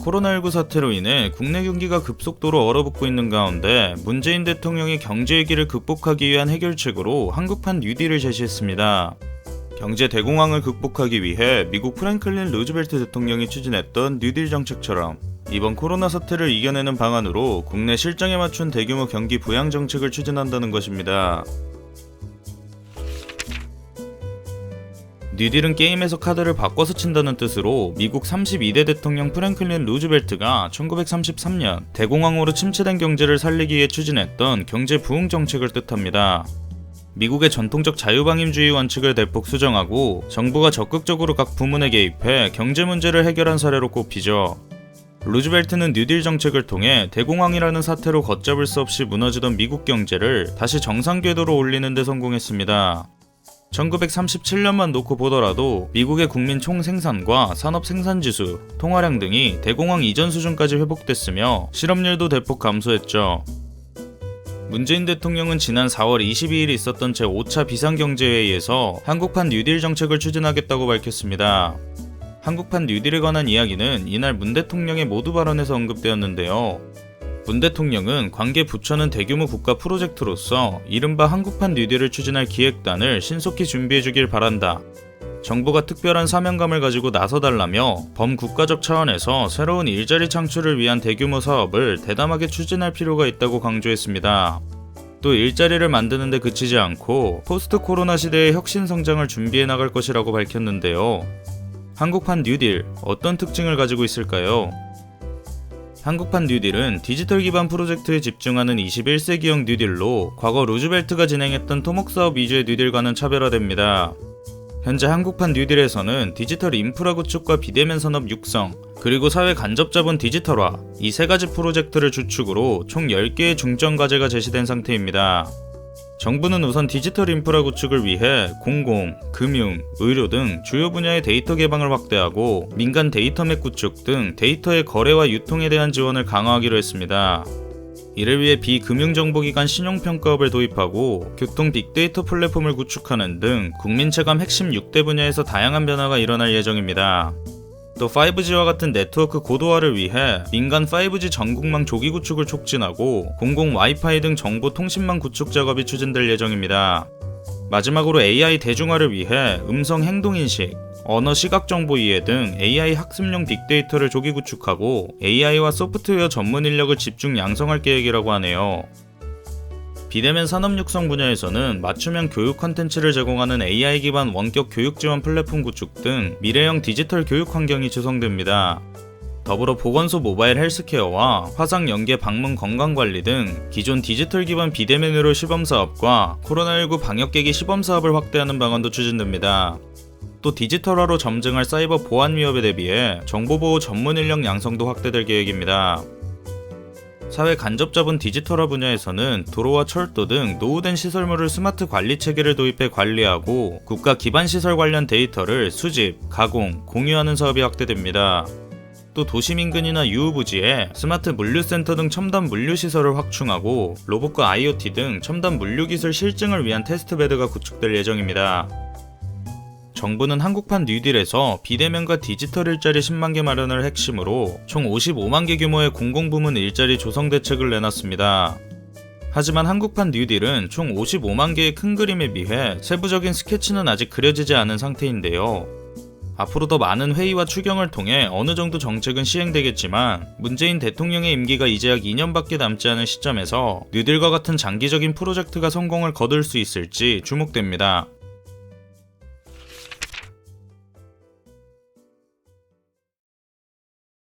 코로나19 사태로 인해 국내 경기가 급속도로 얼어붙고 있는 가운데 문재인 대통령이 경제 위기를 극복하기 위한 해결책으로 한국판 뉴딜을 제시했습니다. 경제 대공황을 극복하기 위해 미국 프랭클린 루즈벨트 대통령이 추진했던 뉴딜 정책처럼 이번 코로나 사태를 이겨내는 방안으로 국내 실정에 맞춘 대규모 경기 부양 정책을 추진한다는 것입니다. 뉴딜은 게임에서 카드를 바꿔서 친다는 뜻으로 미국 32대 대통령 프랭클린 루즈벨트가 1933년 대공황으로 침체된 경제를 살리기 위해 추진했던 경제 부흥 정책을 뜻합니다. 미국의 전통적 자유방임주의 원칙을 대폭 수정하고 정부가 적극적으로 각 부문에 개입해 경제 문제를 해결한 사례로 꼽히죠. 루즈벨트는 뉴딜 정책을 통해 대공황이라는 사태로 걷잡을 수 없이 무너지던 미국 경제를 다시 정상 궤도로 올리는 데 성공했습니다. 1937년만 놓고 보더라도 미국의 국민 총생산과 산업 생산지수, 통화량 등이 대공황 이전 수준까지 회복됐으며 실업률도 대폭 감소했죠. 문재인 대통령은 지난 4월 22일 있었던 제5차 비상경제회의에서 한국판 뉴딜 정책을 추진하겠다고 밝혔습니다. 한국판 뉴딜에 관한 이야기는 이날 문 대통령의 모두 발언에서 언급되었는데요. 문 대통령은 관계 부처는 대규모 국가 프로젝트로서 이른바 한국판 뉴딜을 추진할 기획단을 신속히 준비해주길 바란다. 정부가 특별한 사명감을 가지고 나서달라며 범국가적 차원에서 새로운 일자리 창출을 위한 대규모 사업을 대담하게 추진할 필요가 있다고 강조했습니다. 또 일자리를 만드는 데 그치지 않고 포스트 코로나 시대의 혁신 성장을 준비해 나갈 것이라고 밝혔는데요. 한국판 뉴딜, 어떤 특징을 가지고 있을까요? 한국판 뉴딜은 디지털 기반 프로젝트에 집중하는 21세기형 뉴딜로 과거 루즈벨트가 진행했던 토목사업 위주의 뉴딜과는 차별화됩니다. 현재 한국판 뉴딜에서는 디지털 인프라 구축과 비대면 산업 육성, 그리고 사회 간접자본 디지털화, 이 세 가지 프로젝트를 주축으로 총 10개의 중점 과제가 제시된 상태입니다. 정부는 우선 디지털 인프라 구축을 위해 공공, 금융, 의료 등 주요 분야의 데이터 개방을 확대하고 민간 데이터맥 구축 등 데이터의 거래와 유통에 대한 지원을 강화하기로 했습니다. 이를 위해 비금융정보기관 신용평가업을 도입하고 교통 빅데이터 플랫폼을 구축하는 등 국민체감 핵심 6대 분야에서 다양한 변화가 일어날 예정입니다. 또 5G와 같은 네트워크 고도화를 위해 민간 5G 전국망 조기 구축을 촉진하고 공공 와이파이 등 정보 통신망 구축 작업이 추진될 예정입니다. 마지막으로 AI 대중화를 위해 음성 행동인식, 언어 시각정보 이해 등 AI 학습용 빅데이터를 조기 구축하고 AI와 소프트웨어 전문 인력을 집중 양성할 계획이라고 하네요. 비대면 산업 육성 분야에서는 맞춤형 교육 콘텐츠를 제공하는 AI 기반 원격 교육 지원 플랫폼 구축 등 미래형 디지털 교육 환경이 조성됩니다. 더불어 보건소 모바일 헬스케어와 화상 연계 방문 건강관리 등 기존 디지털 기반 비대면 의료 시범 사업과 코로나19 방역계기 시범 사업을 확대하는 방안도 추진됩니다. 또 디지털화로 점증할 사이버 보안 위협에 대비해 정보보호 전문 인력 양성도 확대될 계획입니다. 사회 간접자본 디지털화 분야에서는 도로와 철도 등 노후된 시설물을 스마트 관리 체계를 도입해 관리하고 국가 기반 시설 관련 데이터를 수집, 가공, 공유하는 사업이 확대됩니다. 또 도심 인근이나 유후부지에 스마트 물류센터 등 첨단 물류시설을 확충하고 로봇과 IoT 등 첨단 물류기술 실증을 위한 테스트베드가 구축될 예정입니다. 정부는 한국판 뉴딜에서 비대면과 디지털 일자리 10만 개 마련을 핵심으로 총 55만 개 규모의 공공부문 일자리 조성 대책을 내놨습니다. 하지만 한국판 뉴딜은 총 55만 개의 큰 그림에 비해 세부적인 스케치는 아직 그려지지 않은 상태인데요. 앞으로 더 많은 회의와 추경을 통해 어느 정도 정책은 시행되겠지만 문재인 대통령의 임기가 이제 약 2년밖에 남지 않은 시점에서 뉴딜과 같은 장기적인 프로젝트가 성공을 거둘 수 있을지 주목됩니다.